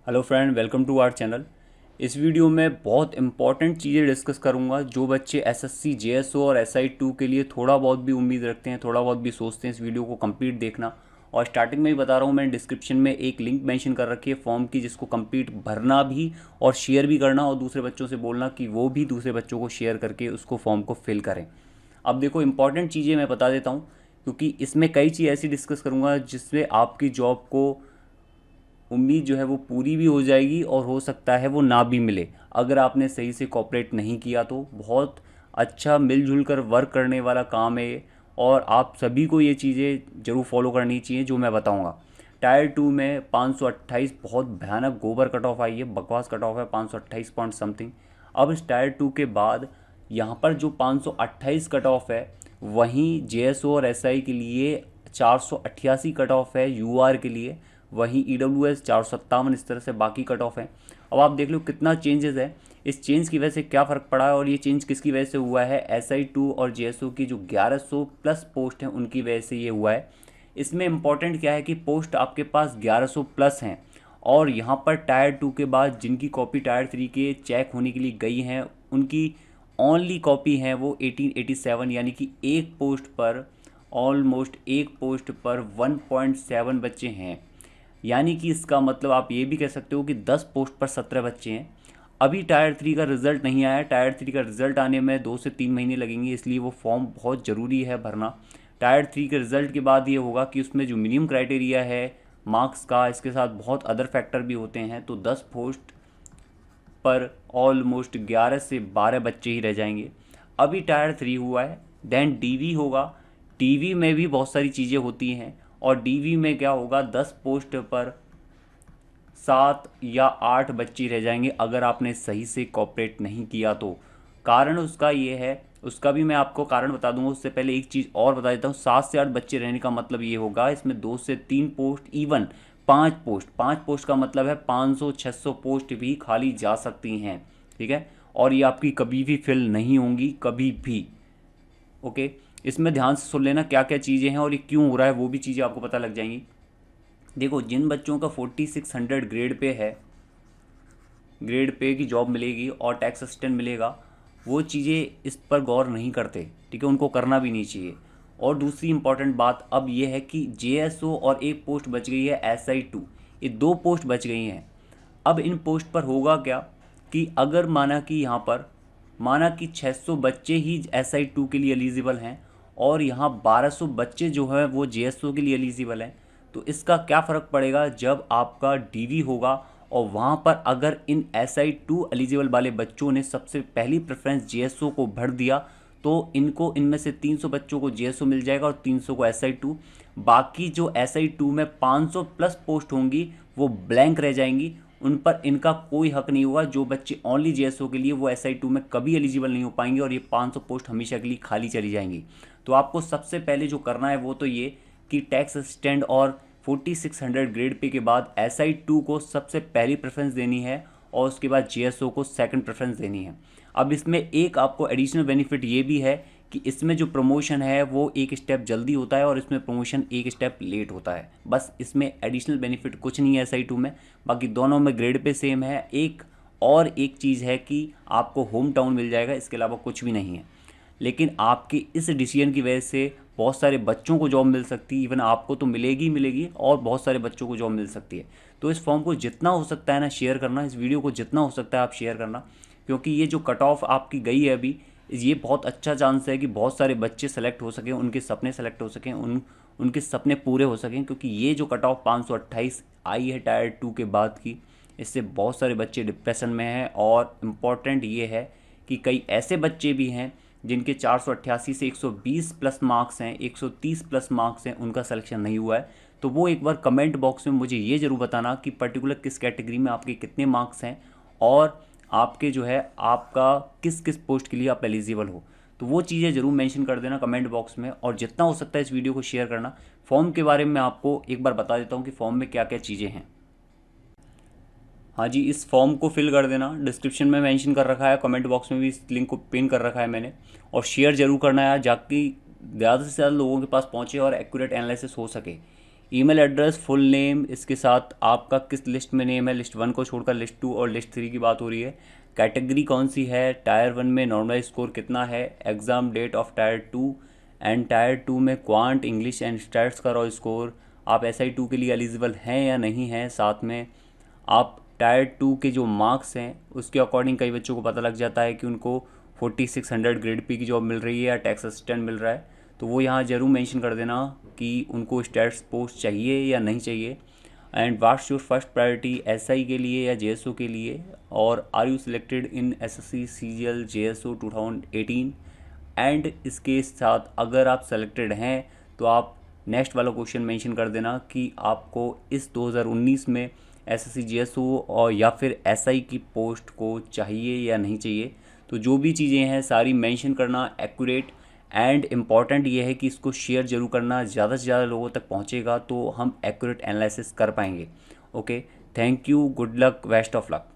Hello friend, welcome to our channel. इस video में बहुत इंपॉर्टेंट चीज़ें डिस्कस करूंगा। जो बच्चे एसएससी जेएसओ और एसआई 2 के लिए थोड़ा बहुत भी उम्मीद रखते हैं, थोड़ा बहुत भी सोचते हैं, इस वीडियो को कंप्लीट देखना। और स्टार्टिंग में ही बता रहा हूँ, मैंने डिस्क्रिप्शन में एक लिंक मेंशन कर रखी है फॉर्म की, जिसको कंप्लीट भरना भी और शेयर भी करना, और दूसरे बच्चों से बोलना कि वो भी दूसरे बच्चों को शेयर करके उसको फॉर्म को फिल करें। अब देखो, इंपॉर्टेंट चीज़ें मैं बता देता हूँ, क्योंकि इसमें कई चीज़ ऐसी डिस्कस करूँगा जिससे आपकी जॉब को उम्मीद जो है वो पूरी भी हो जाएगी, और हो सकता है वो ना भी मिले अगर आपने सही से कॉपरेट नहीं किया। तो बहुत अच्छा मिलजुल कर वर्क करने वाला काम है ये, और आप सभी को ये चीज़ें ज़रूर फॉलो करनी चाहिए जो मैं बताऊंगा। टायर 2 में 528 बहुत भयानक गोबर कट ऑफ आई है, बकवास कट ऑफ है, 528 पॉइंट समथिंग। अब इस टायर 2 के बाद यहाँ पर जो 528 कट ऑफ है, वहीं जेएसओ और एसआई के लिए 488 कट ऑफ है, यूआर के लिए वहीं ईडब्ल्यूएस 457, इस तरह से बाकी कट ऑफ है। अब आप देख लो कितना चेंजेस है, इस चेंज की वजह से क्या फ़र्क पड़ा है, और ये चेंज किसकी वजह से हुआ है। SI2 और जेएसओ की जो 1100 प्लस पोस्ट हैं उनकी वजह से ये हुआ है। इसमें इंपॉर्टेंट क्या है कि पोस्ट आपके पास 1100 प्लस हैं, और यहाँ पर टायर 2 के बाद जिनकी कॉपी टायर 3 के चेक होने के लिए गई हैं, उनकी ओनली कॉपी हैं वो 1887, यानी कि एक पोस्ट पर, ऑलमोस्ट एक पोस्ट पर 1.7 बच्चे हैं। यानी कि इसका मतलब आप ये भी कह सकते हो कि 10 पोस्ट पर 17 बच्चे हैं। अभी टायर 3 का रिज़ल्ट नहीं आया, टायर 3 का रिज़ल्ट आने में 2 से 3 महीने लगेंगे, इसलिए वो फॉर्म बहुत ज़रूरी है भरना। टायर 3 के रिज़ल्ट के बाद ये होगा कि उसमें जो मिनिमम क्राइटेरिया है मार्क्स का, इसके साथ बहुत अदर फैक्टर भी होते हैं, तो 10 पोस्ट पर ऑलमोस्ट 11 से 12 बच्चे ही रह जाएंगे। अभी टायर 3 हुआ है, देन डीवी होगा। डीवी में भी बहुत सारी चीज़ें होती हैं, और डीवी में क्या होगा, 10 पोस्ट पर 7 या 8 बच्चे रह जाएंगे अगर आपने सही से कॉपरेट नहीं किया तो। कारण उसका ये है, उसका भी मैं आपको कारण बता दूंगा, उससे पहले एक चीज़ और बता देता हूँ। 7 से 8 बच्चे रहने का मतलब ये होगा, इसमें 2 से 3 पोस्ट, इवन 5 पोस्ट का मतलब है 500-600 पोस्ट भी खाली जा सकती हैं, ठीक है। और ये आपकी कभी भी फिल नहीं होंगी, कभी भी। ओके, इसमें ध्यान से सुन लेना क्या क्या चीज़ें हैं और ये क्यों हो रहा है, वो भी चीज़ें आपको पता लग जाएंगी। देखो, जिन बच्चों का 4600 ग्रेड पे है, ग्रेड पे की जॉब मिलेगी और टैक्स असिस्टेंट मिलेगा, वो चीज़ें इस पर गौर नहीं करते, ठीक है, उनको करना भी नहीं चाहिए। और दूसरी इंपॉर्टेंट बात अब ये है कि जेएसओ और एक पोस्ट बच गई है SI2, ये 2 पोस्ट बच गई हैं। अब इन पोस्ट पर होगा क्या कि अगर माना कि यहाँ पर माना कि 600 बच्चे ही SI2 के लिए एलिजिबल हैं, और यहाँ 1200 बच्चे जो हैं वो जेएसओ के लिए एलिजिबल हैं, तो इसका क्या फ़र्क पड़ेगा जब आपका डीवी होगा, और वहाँ पर अगर इन SI2 एलिजिबल वाले बच्चों ने सबसे पहली प्रेफरेंस जेएसओ को भर दिया, तो इनको इनमें से 300 बच्चों को जेएसओ मिल जाएगा और 300 को SI2। बाकी जो SI2 में 500 प्लस पोस्ट होंगी वो ब्लैंक रह जाएंगी, उन पर इनका कोई हक नहीं होगा। जो बच्चे ओनली जेएसओ के लिए, वो SI2 में कभी एलिजिबल नहीं हो पाएंगे, और ये 500 पोस्ट हमेशा के लिए खाली चली जाएंगी। तो आपको सबसे पहले जो करना है वो तो ये कि टैक्स असिस्टेंट और 4600 ग्रेड पे के बाद SI2 को सबसे पहली प्रेफरेंस देनी है, और उसके बाद जेएसओ को सेकंड प्रेफरेंस देनी है। अब इसमें एक आपको एडिशनल बेनिफिट ये भी है कि इसमें जो प्रमोशन है वो एक स्टेप जल्दी होता है, और इसमें प्रमोशन एक स्टेप लेट होता है। बस इसमें एडिशनल बेनिफिट कुछ नहीं है SI2 में, बाकी दोनों में ग्रेड पे सेम है। एक चीज़ है कि आपको होम टाउन मिल जाएगा, इसके अलावा कुछ भी नहीं है। लेकिन आपके इस डिसीजन की वजह से बहुत सारे बच्चों को जॉब मिल सकती है, इवन आपको तो मिलेगी मिलेगी, और बहुत सारे बच्चों को जॉब मिल सकती है। तो इस फॉर्म को जितना हो सकता है ना शेयर करना, इस वीडियो को जितना हो सकता है आप शेयर करना, क्योंकि ये जो कट ऑफ आपकी गई है अभी, ये बहुत अच्छा चांस है कि बहुत सारे बच्चे सेलेक्ट हो सकें, उनके सपने सेलेक्ट हो सकें, उनके सपने पूरे हो सकें। क्योंकि ये जो कट ऑफ 528 आई है टायर 2 के बाद की, इससे बहुत सारे बच्चे डिप्रेशन में हैं। और इम्पॉर्टेंट ये है कि कई ऐसे बच्चे भी हैं जिनके 488 से 120 प्लस मार्क्स हैं, 130 प्लस मार्क्स हैं, उनका सिलेक्शन नहीं हुआ है। तो वो एक बार कमेंट बॉक्स में मुझे ये ज़रूर बताना कि पर्टिकुलर किस कैटेगरी में आपके कितने मार्क्स हैं, और आपके जो है आपका किस किस पोस्ट के लिए आप एलिजिबल हो। तो वो चीज़ें ज़रूर मेंशन कर देना कमेंट बॉक्स में, और जितना हो सकता है इस वीडियो को शेयर करना। फॉर्म के बारे में मैं आपको एक बार बता देता हूँ कि फॉर्म में क्या क्या चीज़ें हैं। हाँ जी, इस फॉर्म को फिल कर देना, डिस्क्रिप्शन में मेंशन कर रखा है, कमेंट बॉक्स में भी इस लिंक को पिन कर रखा है मैंने। और शेयर जरूर करना है, जाकि ज़्यादा से ज़्यादा लोगों के पास पहुँचे और एक्यूरेट एनालिसिस हो सके। ईमेल एड्रेस, फुल नेम, इसके साथ आपका किस लिस्ट में नेम है, लिस्ट 1 को छोड़कर लिस्ट 2 और लिस्ट 3 की बात हो रही है। कैटेगरी कौन सी है, टायर 1 में नॉर्मलाइज स्कोर कितना है, exam date of tier 2 and tier 2 में क्वांट, इंग्लिश एंड स्टैट्स का रॉ स्कोर, आप SI2 के लिए एलिजिबल हैं या नहीं हैं। साथ में आप टायर 2 के जो मार्क्स हैं उसके अकॉर्डिंग कई बच्चों को पता लग जाता है कि उनको 4600 ग्रेड पी की जॉब मिल रही है या टैक्स असिस्टेंट मिल रहा है, तो वो यहाँ ज़रूर मेंशन कर देना कि उनको स्टैट्स पोस्ट चाहिए या नहीं चाहिए। And what's your first priority, SI के लिए या JSO के लिए, और are you selected in SSC CGL JSO 2018। And इसके साथ अगर आप सेलेक्टेड हैं तो आप नेक्स्ट वाला क्वेश्चन मेंशन कर देना कि आपको इस 2019 में SSC JSO और या फिर SI की पोस्ट को चाहिए या नहीं चाहिए। तो जो भी चीज़ें हैं सारी मेंशन करना एक्यूरेट, एंड इम्पॉर्टेंट ये है कि इसको शेयर जरूर करना, ज़्यादा से ज़्यादा लोगों तक पहुँचेगा तो हम एक्यूरेट एनालिसिस कर पाएंगे। Okay, thank you, good luck, best of luck.